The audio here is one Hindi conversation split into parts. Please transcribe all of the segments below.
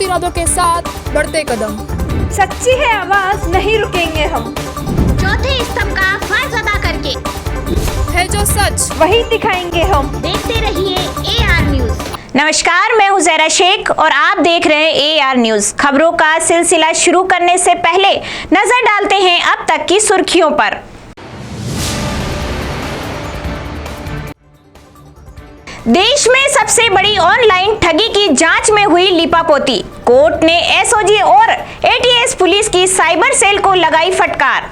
मजबूत इरादों के साथ बढ़ते कदम। सच्ची है आवाज, नहीं रुकेंगे हम। चौथे स्तंभ का फर्ज अदा करके है जो सच वही दिखाएंगे हम। देखते रहिए AR न्यूज। नमस्कार, मैं हूं ज़हरा शेख और आप देख रहे हैं AR न्यूज। खबरों का सिलसिला शुरू करने से पहले नजर डालते हैं अब तक की सुर्खियों पर। देश में सबसे बड़ी ऑनलाइन ठगी की जांच में हुई लीपापोती। कोर्ट ने SOG और ATS पुलिस की साइबर सेल को लगाई फटकार।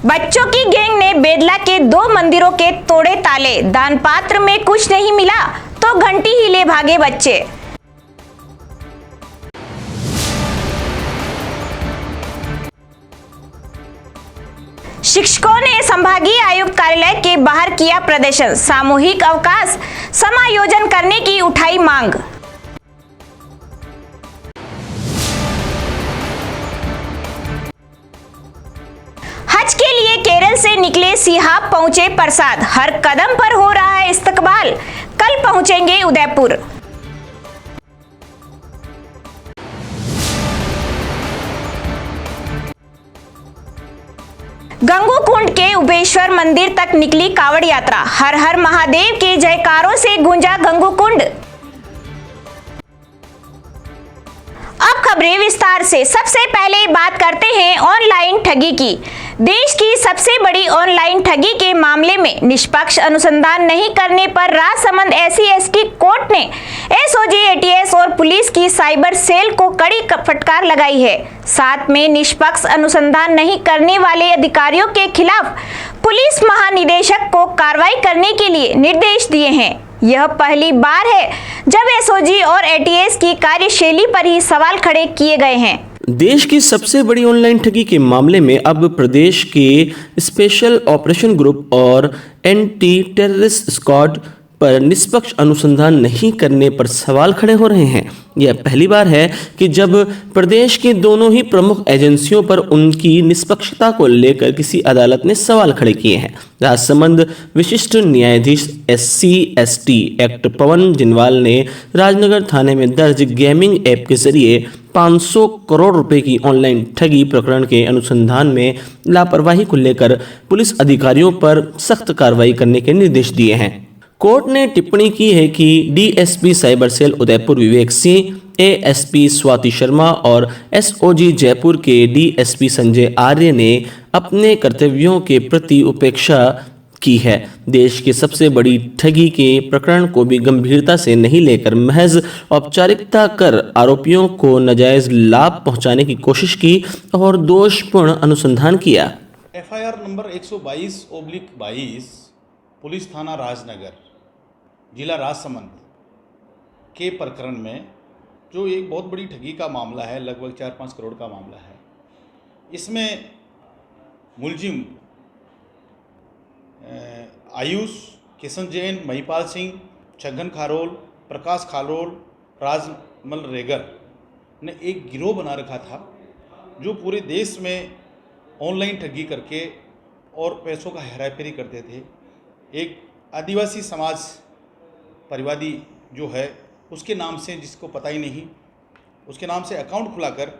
बच्चों की गैंग ने बेदला के 2 मंदिरों के तोड़े ताले। दान पात्र में कुछ नहीं मिला तो घंटी ही ले भागे बच्चे। शिक्षकों ने संभागीय आयुक्त कार्यालय के बाहर किया प्रदर्शन। सामूहिक अवकाश समायोजन करने की उठाई मांग। हज के लिए केरल से निकले सिहाब पहुंचे प्रसाद। हर कदम पर हो रहा है इस्तकबाल। कल पहुंचेंगे उदयपुर। गंगोकुंड के उबेश्वर मंदिर तक निकली कावड़ यात्रा। हर हर महादेव के जयकारों से गूंजा गंगोकुंड। अब खबरें विस्तार से। सबसे पहले बात करते हैं ऑनलाइन ठगी की। देश की सबसे बड़ी ऑनलाइन ठगी के मामले में निष्पक्ष अनुसंधान नहीं करने पर राजसमंद SC/ST कोर्ट ने SOG, ATS और पुलिस की साइबर सेल को कड़ी फटकार लगाई है। साथ में निष्पक्ष अनुसंधान नहीं करने वाले अधिकारियों के खिलाफ पुलिस महानिदेशक को कार्रवाई करने के लिए निर्देश दिए हैं। यह पहली बार है जब SOG और ATS की कार्यशैली पर ही सवाल खड़े किए गए हैं। देश की सबसे बड़ी ऑनलाइन ठगी के मामले में अब प्रदेश के स्पेशल ऑपरेशन ग्रुप और एंटी टेररिस्ट स्क्वाड पर निष्पक्ष अनुसंधान नहीं करने पर सवाल खड़े हो रहे हैं। यह पहली बार है कि जब प्रदेश की दोनों ही प्रमुख एजेंसियों पर उनकी निष्पक्षता को लेकर किसी अदालत ने सवाल खड़े किए हैं। राजसमंद विशिष्ट न्यायाधीश SC/ST एक्ट पवन जिनवाल ने राजनगर थाने में दर्ज गेमिंग ऐप के जरिए 500 करोड़ रुपए की ऑनलाइन ठगी प्रकरण के अनुसंधान में लापरवाही को लेकर पुलिस अधिकारियों पर सख्त कार्रवाई करने के निर्देश दिए हैं। कोर्ट ने टिप्पणी की है कि DSP cyber cell Udaipur Vivek Singh, ASP Swati Sharma और SOG जयपुर के DSP संजय आर्य ने अपने कर्तव्यों के प्रति उपेक्षा की है। देश की सबसे बड़ी ठगी के प्रकरण को भी गंभीरता से नहीं लेकर महज औपचारिकता कर आरोपियों को नाजायज लाभ पहुंचाने की कोशिश की और दोषपूर्ण अनुसंधान किया। FIR नंबर 122/22 पुलिस थाना राजनगर, जिला राजसमंद के प्रकरण में जो एक बहुत बड़ी ठगी का मामला है, लगभग 4-5 करोड़ का मामला है। इसमें मुलजिम आयुष, किशन जैन, महिपाल सिंह, छगन खारोल, प्रकाश खारोल, राजमल रेगर ने एक गिरोह बना रखा था जो पूरे देश में ऑनलाइन ठगी करके और पैसों का हेरा फेरी करते थे। एक आदिवासी समाज परिवादी जो है उसके नाम से, जिसको पता ही नहीं, उसके नाम से अकाउंट खुलाकर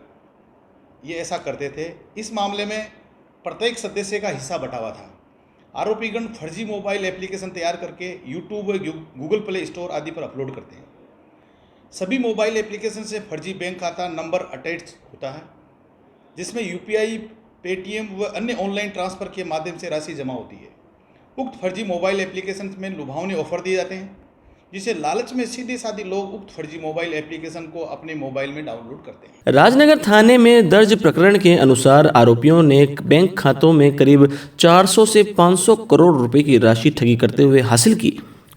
ये ऐसा करते थे। इस मामले में प्रत्येक सदस्य का हिस्सा बटा हुआ था। आरोपीगण फर्जी मोबाइल एप्लीकेशन तैयार करके यूट्यूब, गूगल प्ले स्टोर आदि पर अपलोड करते हैं। सभी मोबाइल एप्लीकेशन से फर्जी बैंक खाता नंबर अटैच होता है, जिसमें UPI, पेटीएम व अन्य ऑनलाइन ट्रांसफ़र के माध्यम से राशि जमा होती है। उक्त फर्जी मोबाइल एप्लीकेशन में लुभावनी ऑफर दिए जाते हैं, जिसे लालच में सीधे साधे लोग उक्त फर्जी मोबाइल एप्लीकेशन को अपने मोबाइल में डाउनलोड करते हैं। राजनगर थाने में दर्ज प्रकरण के अनुसार आरोपियों ने बैंक खातों में करीब 400 से 500 करोड़ रुपए की राशि ठगी करते हुए हासिल की।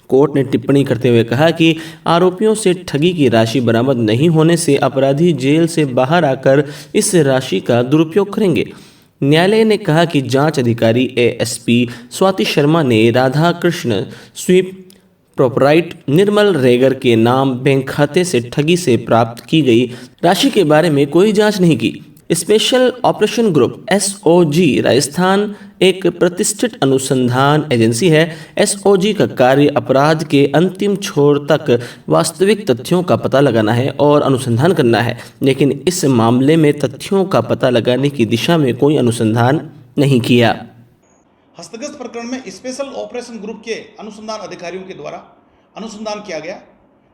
कोर्ट ने टिप्पणी करते हुए कहा कि आरोपियों से ठगी की राशि बरामद नहीं होने से अपराधी जेल से बाहर आकर इस राशि का दुरुपयोग करेंगे। न्यायालय ने कहा कि जांच अधिकारी ASP स्वाति शर्मा ने राधा कृष्ण स्वीप प्रोपराइट निर्मल रेगर के नाम बैंक खाते से ठगी से प्राप्त की गई राशि के बारे में कोई जांच नहीं की। Special operation group SOG Rajasthan एक प्रतिष्ठित अनुसंधान एजेंसी है। SOG का कार्य अपराध के अंतिम छोर तक वास्तविक तथ्यों का पता लगाना है और अनुसंधान करना है, लेकिन इस मामले में तथ्यों का पता लगाने की दिशा में कोई अनुसंधान नहीं किया। हस्तगत प्रकरण में स्पेशल ऑपरेशन ग्रुप के अनुसंधान अधिकारियों के द्वारा अनुसंधान किया गया,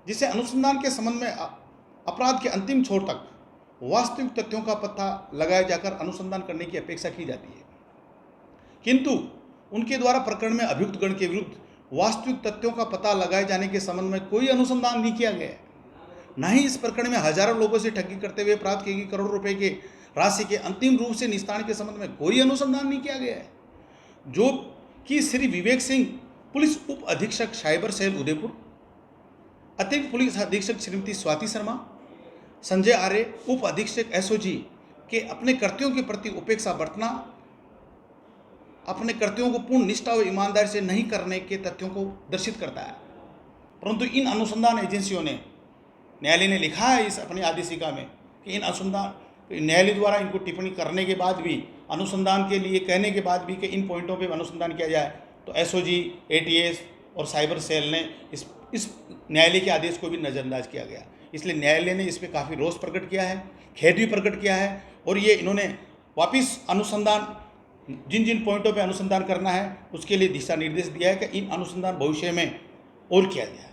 जिसे अनुसंधान के संबंध में अपराध के अंतिम छोर तक वास्तविक तथ्यों का पता लगाया जाकर अनुसंधान करने की अपेक्षा की जाती है, किंतु उनके द्वारा प्रकरण में अभियुक्त गण के विरुद्ध वास्तविक तथ्यों का पता लगाए जाने के संबंध में कोई अनुसंधान नहीं किया गया है। न ही इस प्रकरण में हजारों लोगों से ठगी करते हुए प्राप्त की गई करोड़ों रुपए के राशि के अंतिम रूप से निस्तारण के संबंध में कोई अनुसंधान नहीं किया गया है, जो कि श्री विवेक सिंह पुलिस उप अधीक्षक साइबर सेल उदयपुर, अतिरिक्त पुलिस अधीक्षक श्रीमती स्वाति शर्मा, संजय आर्य उप अधीक्षक SOG के अपने कर्तव्यों के प्रति उपेक्षा बरतना, अपने कर्तव्यों को पूर्ण निष्ठा व ईमानदारी से नहीं करने के तथ्यों को दर्शित करता है। परंतु इन अनुसंधान एजेंसियों ने, न्यायालय ने लिखा है इस अपनी आदेशिका में कि इन अनुसंधान न्यायालय द्वारा इनको टिप्पणी करने के बाद भी, अनुसंधान के लिए कहने के बाद भी कि इन पॉइंटों पे अनुसंधान किया जाए, तो SOG, ATS और साइबर सेल ने इस न्यायालय के आदेश को भी नज़रअंदाज किया गया। इसलिए न्यायालय ने इस पर काफ़ी रोष प्रकट किया है, खेद भी प्रकट किया है, और ये इन्होंने वापस अनुसंधान जिन जिन पॉइंटों पे अनुसंधान करना है उसके लिए दिशा निर्देश दिया है कि इन अनुसंधान भविष्य में और किया जाए।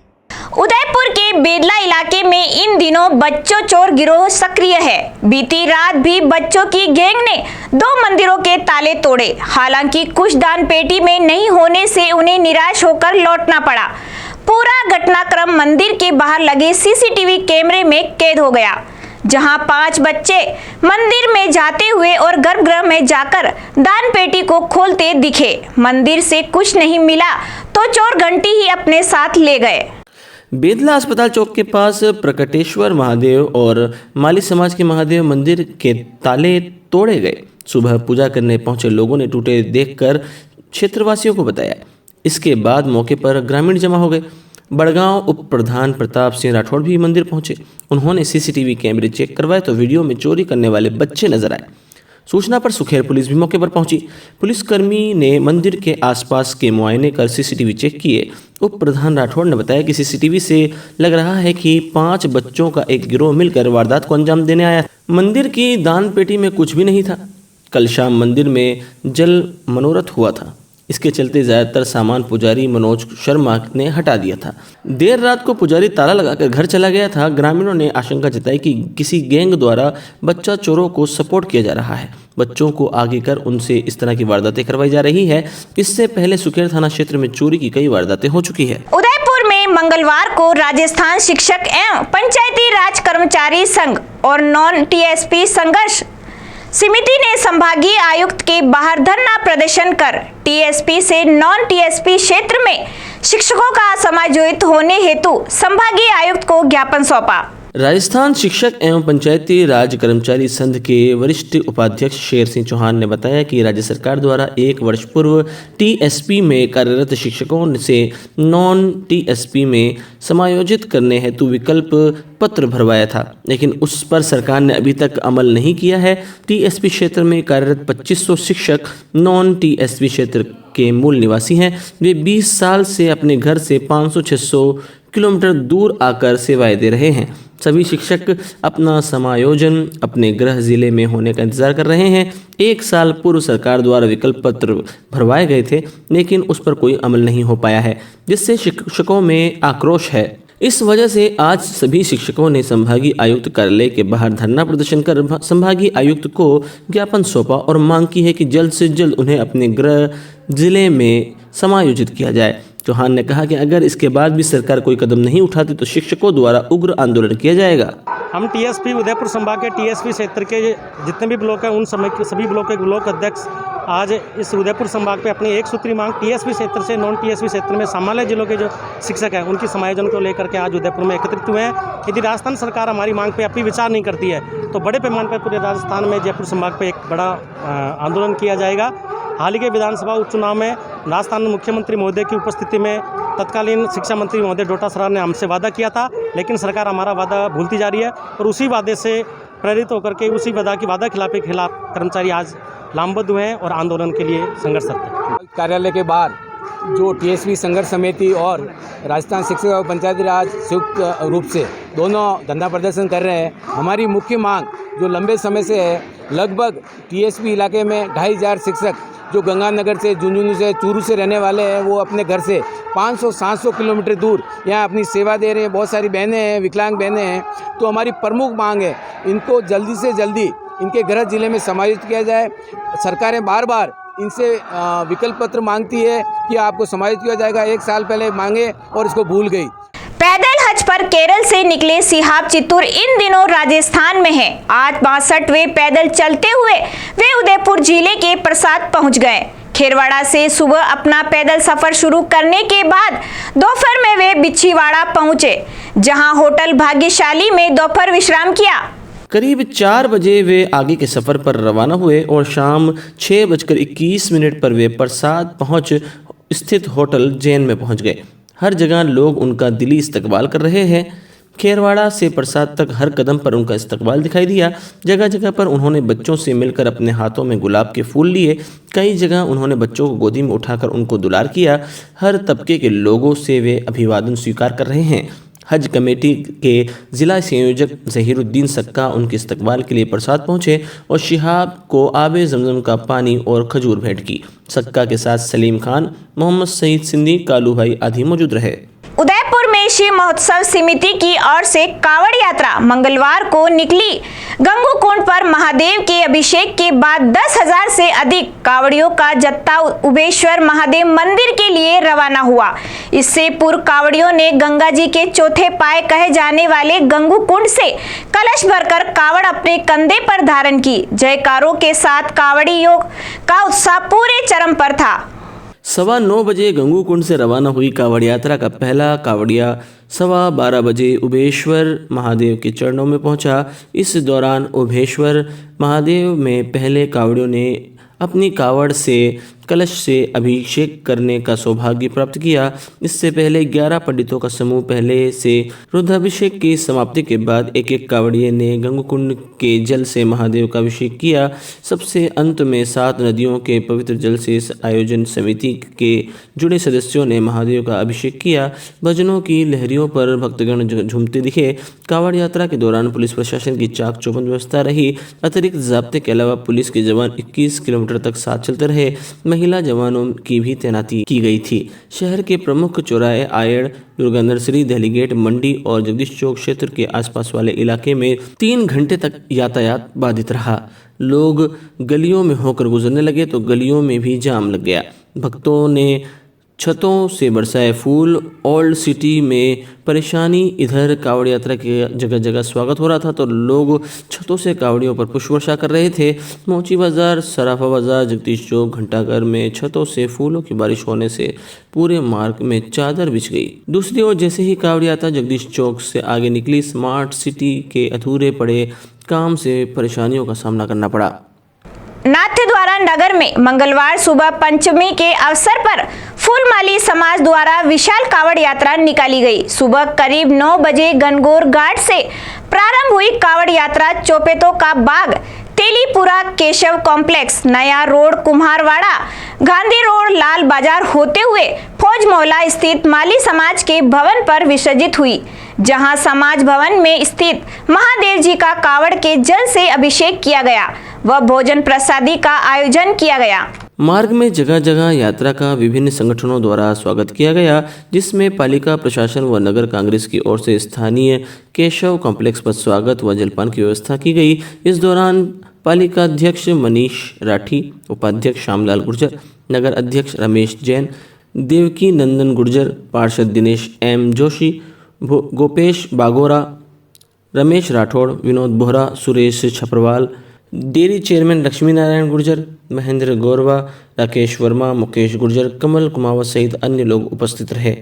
उदयपुर के बेदला इलाके में इन दिनों बच्चों चोर गिरोह सक्रिय है। बीती रात भी बच्चों की गैंग ने 2 मंदिरों के ताले तोड़े। हालांकि कुछ दान पेटी में नहीं होने से उन्हें निराश होकर लौटना पड़ा। पूरा घटनाक्रम मंदिर के बाहर लगे CCTV कैमरे में कैद हो गया, जहां 5 बच्चे मंदिर में जाते हुए और गर्भगृह में जाकर दान पेटी को खोलते दिखे। मंदिर से कुछ नहीं मिला तो चोर घंटी ही अपने साथ ले गए। बेदला अस्पताल चौक के पास प्रकटेश्वर महादेव और माली समाज के महादेव मंदिर के ताले तोड़े गए। सुबह पूजा करने पहुंचे लोगों ने टूटे देखकर क्षेत्रवासियों को बताया। इसके बाद मौके पर ग्रामीण जमा हो गए। बड़गांव उप प्रधान प्रताप सिंह राठौड़ भी मंदिर पहुंचे। उन्होंने CCTV कैमरे चेक करवाए तो वीडियो में चोरी करने वाले बच्चे नजर आए। सूचना पर सुखेर पुलिस भी मौके पर पहुंची। पुलिसकर्मी ने मंदिर के आसपास के मुआयने कर CCTV चेक किए। उप प्रधान राठौड़ ने बताया कि CCTV से लग रहा है कि 5 बच्चों का एक गिरोह मिलकर वारदात को अंजाम देने आया। मंदिर की दान पेटी में कुछ भी नहीं था। कल शाम मंदिर में जल मनोरथ हुआ था। इसके चलते ज़्यादातर सामान पुजारी मनोज शर्मा ने हटा दिया था। देर रात को पुजारी ताला लगाकर घर चला गया था। ग्रामीणों ने आशंका जताई कि किसी गैंग द्वारा बच्चा चोरों को सपोर्ट किया जा रहा है। बच्चों को आगे कर उनसे इस तरह की वारदातें करवाई जा रही है। इससे पहले सुखेर थाना क्षेत्र में चोरी की कई वारदातें हो चुकी है। उदयपुर में मंगलवार को राजस्थान शिक्षक एवं पंचायती राज कर्मचारी संघ और नॉन TSP संघर्ष समिति ने संभागीय आयुक्त के बाहर धरना प्रदर्शन कर TSP से नॉन TSP क्षेत्र में शिक्षकों का समायोजित होने हेतु संभागीय आयुक्त को ज्ञापन सौंपा। राजस्थान शिक्षक एवं पंचायती राज कर्मचारी संघ के वरिष्ठ उपाध्यक्ष शेर सिंह चौहान ने बताया कि राज्य सरकार द्वारा 1 वर्ष पूर्व TSP में कार्यरत शिक्षकों से नॉन TSP में समायोजित करने हेतु विकल्प पत्र भरवाया था, लेकिन उस पर सरकार ने अभी तक अमल नहीं किया है। TSP क्षेत्र में कार्यरत 2500 शिक्षक नॉन TSP क्षेत्र के मूल निवासी हैं। वे 20 साल से अपने घर से 500-600 किलोमीटर दूर आकर सेवाएं दे रहे हैं। सभी शिक्षक अपना समायोजन अपने गृह जिले में होने का इंतजार कर रहे हैं। 1 साल पूर्व सरकार द्वारा विकल्प पत्र भरवाए गए थे, लेकिन उस पर कोई अमल नहीं हो पाया है, जिससे शिक्षकों में आक्रोश है। इस वजह से आज सभी शिक्षकों ने संभागीय आयुक्त कार्यालय के बाहर धरना प्रदर्शन कर संभागीय आयुक्त को ज्ञापन सौंपा और मांग की है कि जल्द से जल्द उन्हें अपने गृह जिले में समायोजित किया जाए। चौहान ने कहा कि अगर इसके बाद भी सरकार कोई कदम नहीं उठाती तो शिक्षकों द्वारा उग्र आंदोलन किया जाएगा। हम TSP उदयपुर संभाग के TSP क्षेत्र के जितने भी ब्लॉक हैं उन सभी ब्लॉक के ब्लॉक अध्यक्ष आज इस उदयपुर संभाग पे अपनी एक सूत्री मांग TSP क्षेत्र से नॉन TSP क्षेत्र में सामान्य जिलों के जो शिक्षक हैं उनकी समायोजन को लेकर के आज उदयपुर में एकत्रित हुए हैं। यदि राजस्थान सरकार हमारी मांग पे अपनी विचार नहीं करती है तो बड़े पैमाने पर पूरे राजस्थान में जयपुर संभाग पे एक बड़ा आंदोलन किया जाएगा। हाल ही के विधानसभा उपचुनाव में राजस्थान मुख्यमंत्री महोदय की उपस्थिति में तत्कालीन शिक्षा मंत्री महोदय डोटासरा ने हमसे वादा किया था, लेकिन सरकार हमारा वादा भूलती जा रही है और उसी वादे से प्रेरित होकर के उसी वादा खिलाफी के खिलाफ कर्मचारी आज लामबद्ध हुए हैं और आंदोलन के लिए संघर्षरत हैं। कार्यालय के बाहर जो टीएसपी संघर्ष समिति और राजस्थान शिक्षक एवं पंचायती राज संयुक्त रूप से दोनों धरना प्रदर्शन कर रहे हैं। हमारी मुख्य मांग जो लंबे समय से है, लगभग टीएसपी इलाके में 2500 शिक्षक जो गंगानगर से, झुंझुनू से, चूरू से रहने वाले हैं, वो अपने घर से 500-700 किलोमीटर दूर यहाँ अपनी सेवा दे रहे हैं। बहुत सारी बहनें हैं, विकलांग बहनें हैं। तो हमारी प्रमुख मांग है, इनको जल्दी से जल्दी इनके गृह जिले में समायोजित किया जाए। सरकारें बार बार इनसे विकल्प पत्र मांगती है कि आपको समायोजित किया जाएगा। 1 साल पहले मांगे और इसको भूल गई। पैदल हज पर केरल से निकले सिहाब चित्तूर इन दिनों राजस्थान में है। आज 62वें पैदल चलते हुए वे उदयपुर जिले के प्रसाद पहुंच गए। खेरवाड़ा से सुबह अपना पैदल सफर शुरू करने के बाद दोपहर में वे बिछीवाड़ा पहुंचे, जहां होटल भाग्यशाली में दोपहर विश्राम किया। करीब 4 बजे वे आगे के सफ़र पर रवाना हुए और शाम 6:21 पर वे प्रसाद पहुंच स्थित होटल जैन में पहुंच गए। हर जगह लोग उनका दिली इस्तकबाल कर रहे हैं। खेरवाड़ा से प्रसाद तक हर कदम पर उनका इस्तकबाल दिखाई दिया। जगह जगह पर उन्होंने बच्चों से मिलकर अपने हाथों में गुलाब के फूल लिए। कई जगह उन्होंने बच्चों को गोदी में उठाकर उनको दुलार किया। हर तबके के लोगों से वे अभिवादन स्वीकार कर रहे हैं। हज कमेटी के ज़िला संयोजक ज़हीरुद्दीन सक्का उनके इस्तकबाल के लिए प्रसाद पहुंचे और शिहाब को आबे जमजम का पानी और खजूर भेंट की। सक्का के साथ सलीम खान, मोहम्मद सईद सिंधी, कालू भाई आदि मौजूद रहे। उदयपुर में शिव महोत्सव समिति की ओर से कावड़ यात्रा मंगलवार को निकली। गंगूकुंड पर महादेव के अभिषेक के बाद 10,000 से अधिक कावड़ियों का जत्था उबेश्वर महादेव मंदिर के लिए रवाना हुआ। इससे पूर्व कावड़ियों ने गंगा जी के चौथे पाए कहे जाने वाले गंगूकुंड से कलश भरकर कावड़ अपने कंधे पर धारण की। जयकारों के साथ कावड़ियों का उत्साह पूरे चरम पर था। 9:15 बजे गंगूकुंड से रवाना हुई कावड़ यात्रा का पहला कावड़िया 12:15 बजे उबेश्वर महादेव के चरणों में पहुंचा। इस दौरान उबेश्वर महादेव में पहले कावड़ियों ने अपनी कावड़ से कलश से अभिषेक करने का सौभाग्य प्राप्त किया। इससे पहले 11 पंडितों का समूह पहले से रुद्राभिषेक की समाप्ति के बाद एक एक कावड़िए ने गंगूकुंड के जल से महादेव का अभिषेक किया। सबसे अंत में 7 नदियों के पवित्र जल से इस आयोजन समिति के जुड़े सदस्यों ने महादेव का अभिषेक किया। भजनों की लहरियों पर भक्तगण झूमते दिखे। कावड़ यात्रा के दौरान पुलिस प्रशासन की चाक चौबंद व्यवस्था रही। अतिरिक्त ज़ाब्ते के अलावा पुलिस के जवान 21 किलोमीटर तक साथ चलते रहे। महिला जवानों की भी तैनाती की गई थी। शहर के प्रमुख चौराहे आयड़, दुर्गा नर्सरी, दिल्ली गेट, मंडी और जगदीश चौक क्षेत्र के आसपास वाले इलाके में 3 घंटे तक यातायात बाधित रहा। लोग गलियों में होकर गुजरने लगे तो गलियों में भी जाम लग गया। भक्तों ने छतों से बरसाए फूल। ओल्ड सिटी में परेशानी, इधर कावड़ यात्रा के जगह जगह स्वागत हो रहा था तो लोग छतों से कावड़ियों पर पुष्प वर्षा कर रहे थे। मोची बाजार, सराफा बाजार, जगदीश चौक, घंटाघर में छतों से फूलों की बारिश होने से पूरे मार्ग में चादर बिछ गई। दूसरी ओर जैसे ही कावड़ यात्रा जगदीश चौक से आगे निकली, स्मार्ट सिटी के अधूरे पड़े काम से परेशानियों का सामना करना पड़ा। नाथद्वारा नगर में मंगलवार सुबह पंचमी के अवसर पर फूलमाली समाज द्वारा विशाल कावड़ यात्रा निकाली गई। सुबह करीब 9 बजे गनगौर घाट से प्रारंभ हुई कावड़ यात्रा चौपेतों का बाग, तेलीपुरा, केशव कॉम्प्लेक्स, नया रोड, कुम्हारवाड़ा, गांधी रोड, लाल बाजार होते हुए फौज मोहल्ला स्थित माली समाज के भवन पर विसर्जित हुई, जहां समाज भवन में स्थित महादेव जी का कावड़ के जल से अभिषेक किया गया व भोजन प्रसादी का आयोजन किया गया। मार्ग में जगह जगह यात्रा का विभिन्न संगठनों द्वारा स्वागत किया गया, जिसमें पालिका प्रशासन व नगर कांग्रेस की ओर से स्थानीय केशव कॉम्प्लेक्स पर स्वागत व जलपान की व्यवस्था की गई। इस दौरान पालिका अध्यक्ष मनीष राठी, उपाध्यक्ष श्यामलाल गुर्जर, नगर अध्यक्ष रमेश जैन, देवकी नंदन गुर्जर, पार्षद Dinesh M Joshi, Gopesh Bagora, Ramesh Rathore, Vinod Bohra, Suresh Chhaparwal, dairy chairman Lakshmi Narayan Gurjar, Mahendra Gaurava, Rakesh Verma, Mukesh Gurjar, Kamal Kumawat सहित अन्य लोग उपस्थित रहे।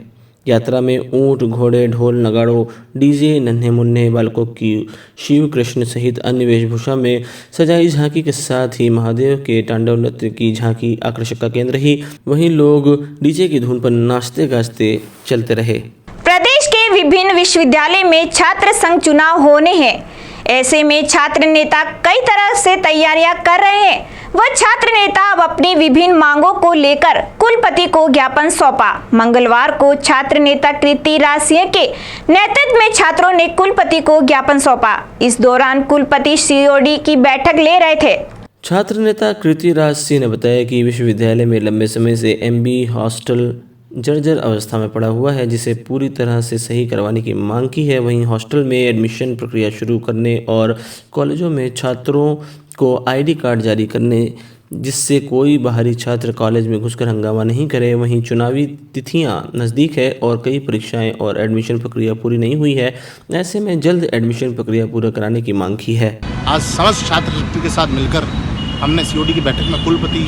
यात्रा में ऊंट, घोड़े, ढोल, नगाड़ों, डीजे, नन्हे मुन्ने बालकों की शिव कृष्ण सहित अन्य वेशभूषा में सजाई झांकी के साथ ही महादेव के तांडव नृत्य की झांकी आकर्षक का केंद्र रही। वहीं लोग डीजे की धुन पर नाचते गाजते चलते रहे। प्रदेश के विभिन्न विश्वविद्यालय में छात्र संघ चुनाव होने हैं। ऐसे में छात्र नेता कई तरह से तैयारियां कर रहे हैं। वह छात्र नेता अब अपनी विभिन्न मांगों को लेकर कुलपति को ज्ञापन सौंपा। मंगलवार को छात्र नेता कृति राज सिंह के नेतृत्व में छात्रों ने कुलपति को ज्ञापन सौंपा। इस दौरान कुलपति सीओडी की बैठक ले रहे थे। छात्र नेता कृति राज सिंह ने बताया कि विश्वविद्यालय में लंबे समय से एमबी हॉस्टल जर्जर अवस्था में पड़ा हुआ है, जिसे पूरी तरह से सही करवाने की मांग की है। वहीं हॉस्टल में एडमिशन प्रक्रिया शुरू करने और कॉलेजों में छात्रों को आईडी कार्ड जारी करने, जिससे कोई बाहरी छात्र कॉलेज में घुसकर हंगामा नहीं करे। वहीं चुनावी तिथियां नज़दीक है और कई परीक्षाएं और एडमिशन प्रक्रिया पूरी नहीं हुई है। ऐसे में जल्द एडमिशन प्रक्रिया पूरा कराने की मांग की है। आज समस्त छात्र के साथ मिलकर हमने सीओडी की बैठक में कुलपति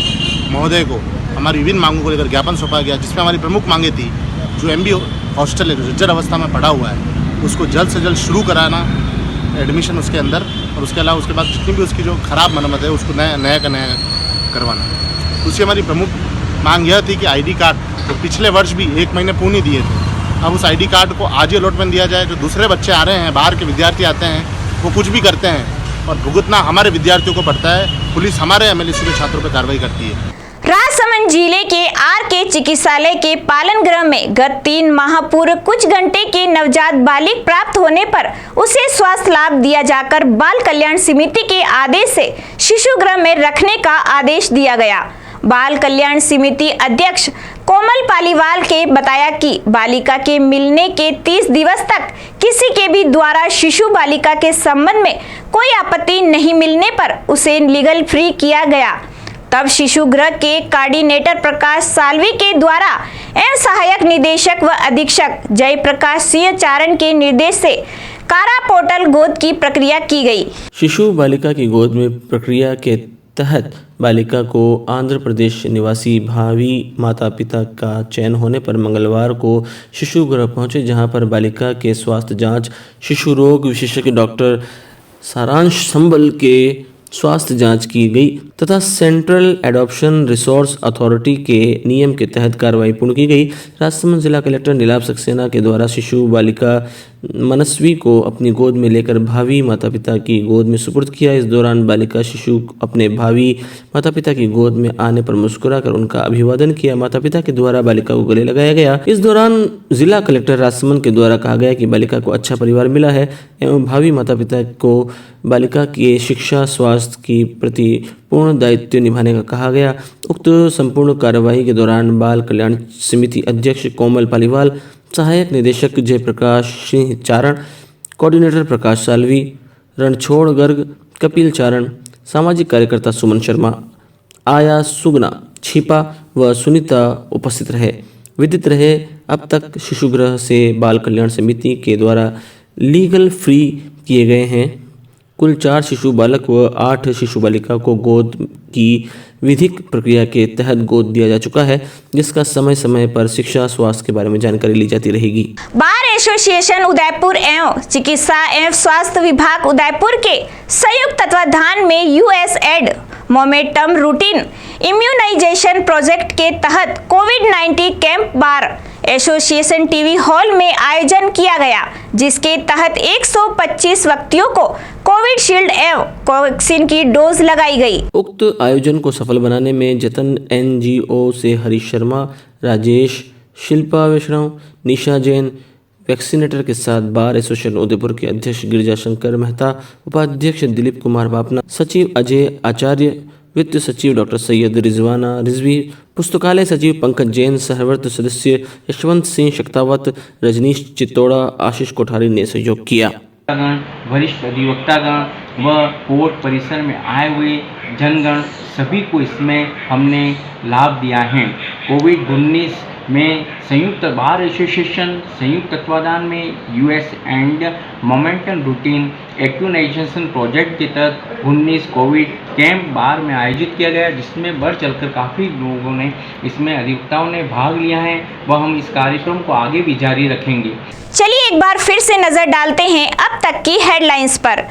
महोदय को हमारी विभिन्न मांगों को लेकर ज्ञापन सौंपा गया, जिसमें हमारी प्रमुख मांगें थी जो एमबी हॉस्टल है जो जर्जर अवस्था में पड़ा हुआ है उसको जल्द से जल्द शुरू कराना, एडमिशन उसके अंदर, और उसके अलावा उसके बाद जितनी भी उसकी जो खराब मरम्मत है उसको नया का नया करवाना। दूसरी हमारी प्रमुख मांग यह थी कि आईडी कार्ड तो पिछले वर्ष भी 1 महीने पूर्ण दिए थे, अब उस आईडी कार्ड को आज ही अलॉटमेंट दिया जाए। जो दूसरे बच्चे आ रहे हैं, बाहर के विद्यार्थी आते हैं, वो कुछ भी करते हैं और भुगतना हमारे विद्यार्थियों को पड़ता है। पुलिस हमारे एमएलसी के छात्रों पर कार्रवाई करती है। राजसमंद जिले के आरके चिकित्सालय के पालन गृह में गत 3 माह पूर्व कुछ घंटे के नवजात बालिक प्राप्त होने पर उसे स्वास्थ्य लाभ दिया जाकर बाल कल्याण समिति के आदेश से शिशु गृह में रखने का आदेश दिया गया। बाल कल्याण समिति अध्यक्ष कोमल पालीवाल के बताया कि बालिका के मिलने के 30 दिवस तक किसी के भी द्वारा शिशु बालिका के संबंध में कोई आपत्ति नहीं मिलने पर उसे लीगल फ्री किया गया। तब शिशु गृह के कोऑर्डिनेटर प्रकाश सालवी के द्वारा एवं सहायक निदेशक व अधीक्षक जय प्रकाश सिंह चारण के निर्देश से कारा पोर्टल गोद की प्रक्रिया की गई। शिशु बालिका की गोद में प्रक्रिया के तहत बालिका को आंध्र प्रदेश निवासी भावी माता पिता का चयन होने पर मंगलवार को शिशु गृह पहुंचे, जहां पर बालिका के स्वास्थ्य जांच, शिशु रोग विशेषज्ञ डॉक्टर सारांश संबल के स्वास्थ्य जांच की गई तथा सेंट्रल एडॉप्शन रिसोर्स अथॉरिटी के नियम के तहत कार्रवाई पूर्ण की गई। राजसमंद जिला कलेक्टर नीलाभ सक्सेना के द्वारा शिशु बालिका मनस्वी को अपनी गोद में लेकर भावी माता पिता की गोद में सुपुर्द किया। इस दौरान बालिका शिशु अपने भावी माता पिता की गोद में आने पर मुस्कुराकर उनका अभिवादन किया। माता पिता के द्वारा बालिका को गले लगाया गया। इस दौरान जिला कलेक्टर राजसमंद के द्वारा कहा गया कि बालिका को अच्छा परिवार मिला है एवं भावी माता पिता को बालिका की शिक्षा स्वास्थ्य की प्रति पूर्ण दायित्व निभाने का कहा गया। उक्त संपूर्ण कार्यवाही के दौरान बाल कल्याण समिति अध्यक्ष कोमल पालीवाल, सहायक निदेशक जयप्रकाश सिंह चारण, कोऑर्डिनेटर प्रकाश सालवी, रणछोड़ गर्ग, कपिल चारण, सामाजिक कार्यकर्ता सुमन शर्मा, आया सुगना, छिपा व सुनीता उपस्थित रहे। विदित रहे, अब तक शिशुगृह से बाल कल्याण समिति के द्वारा लीगल फ्री किए गए हैं कुल 4 शिशु बालक व 8 शिशु बालिका को गोद की विधिक प्रक्रिया के तहत गोद दिया जा चुका है, जिसका समय समय पर शिक्षा स्वास्थ्य के बारे में जानकारी ली जाती रहेगी। बार एसोसिएशन उदयपुर एवं चिकित्सा एवं स्वास्थ्य विभाग उदयपुर के संयुक्त तत्वाधान में USAID momentum routine immunisation project के तहत कोविड-19 camp bar association TV hall में आयोजन किया गया, जिसके तहत 125 व्यक्तियों को कोविशील्ड एवं कोवैक्सीन की डोज लगाई गई। उक्त आयोजन को सफल बनाने में जतन एनजीओ से हरीश शर्मा, राजेश, शिल्पा वैष्णव, निशा जैन, वैक्सीनेटर के साथ बार एसोसिएशन उदयपुर के अध्यक्ष गिरिजा शंकर मेहता, उपाध्यक्ष दिलीप कुमार बापना, सचिव अजय आचार्य, वित्त सचिव डॉक्टर सैयद रिजवाना रिजवी, पुस्तकालय सचिव पंकज जैन, सहवर्त सदस्य यशवंत सिंह शक्तावत, रजनीश चित्तौड़ा, आशीष कोठारी ने सहयोग किया। वरिष्ठ अधिवक्तागण व कोर्ट परिसर में आए हुए जनगण सभी को इसमें हमने लाभ दिया है। कोविड-19 में संयुक्त बार एसोसिएशन संयुक्त तत्वाधान में US and momentum routine immunisation project के तहत 19 कोविड कैंप बार में आयोजित किया गया, जिसमें बढ़ चढ़कर काफ़ी लोगों ने इसमें अधिवक्ताओं ने भाग लिया है व हम इस कार्यक्रम को आगे भी जारी रखेंगे। चलिए एक बार फिर से नजर डालते हैं अब तक की हेडलाइंस पर।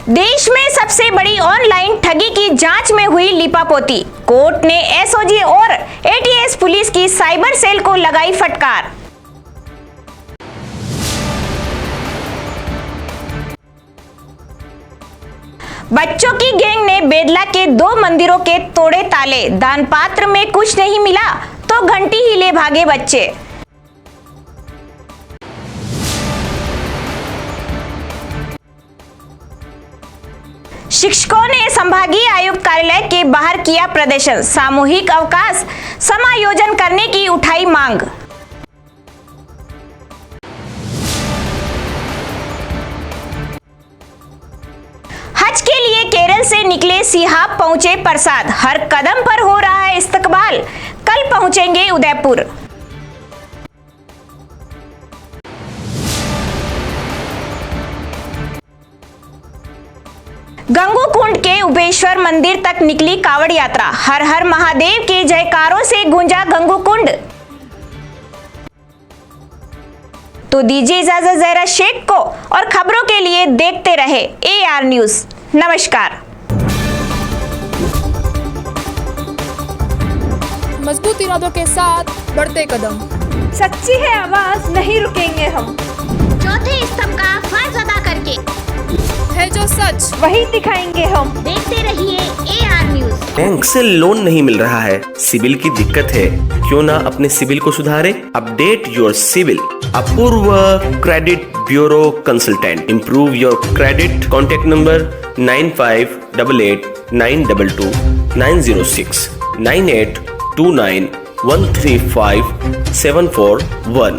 देश में सबसे बड़ी ऑनलाइन ठगी की जांच में हुई लीपापोती। कोर्ट ने एसओजी और एटीएस पुलिस की साइबर सेल को लगाई फटकार। बच्चों की गैंग ने बेदला के 2 मंदिरों के तोड़े ताले, दान पात्र में कुछ नहीं मिला तो घंटी ही ले भागे बच्चे। शिक्षकों ने संभागीय आयुक्त कार्यालय के बाहर किया प्रदर्शन, सामूहिक अवकाश समायोजन करने की उठाई मांग। हज के लिए केरल से निकले सिहाब पहुंचे प्रसाद, हर कदम पर हो रहा है इस्तकबाल, कल पहुंचेंगे उदयपुर। गंगोकुंड के उपेश्वर मंदिर तक निकली कावड़ यात्रा, हर हर महादेव के जयकारों से गूंजा गंगोकुंड। तो दीजिए इजाजत ज़हरा शेख को, और खबरों के लिए देखते रहे AR न्यूज़। नमस्कार। मजबूत इरादों के साथ बढ़ते कदम। सच्ची है आवाज, नहीं रुकेंगे हम। चौथे स्तंभ का फर्ज अदा करके है जो सच, वही दिखाएंगे हम। देखते रहिए AR न्यूज़। बैंक से लोन नहीं मिल रहा है, सिबिल की दिक्कत है, क्यों ना अपने सिबिल को सुधारे। Update your CIBIL, Apoorv credit bureau consultant, improve your credit. Contact number 9588922906 9829135741।